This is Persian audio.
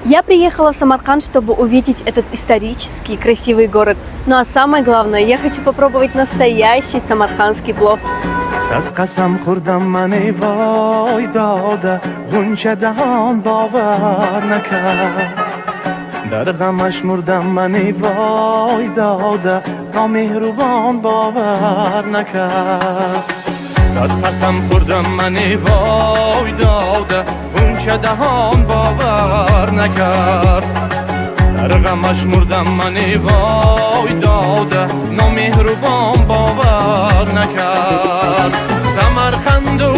Я приехала в Самарканд, чтобы увидеть этот исторический красивый город. Ну а самое главное, я хочу попробовать настоящий самаркандский плов. صد قسم خوردم من ای وای داده غنچه دهان باور نکرد در غمش مردم من ای وای داده نامهربان باور نکرد صد قسم خوردم من ای وای داده غنچه دهان باور نکرد در غمش مردم من ای وای داده نامهربان باور نکرد سمرقند و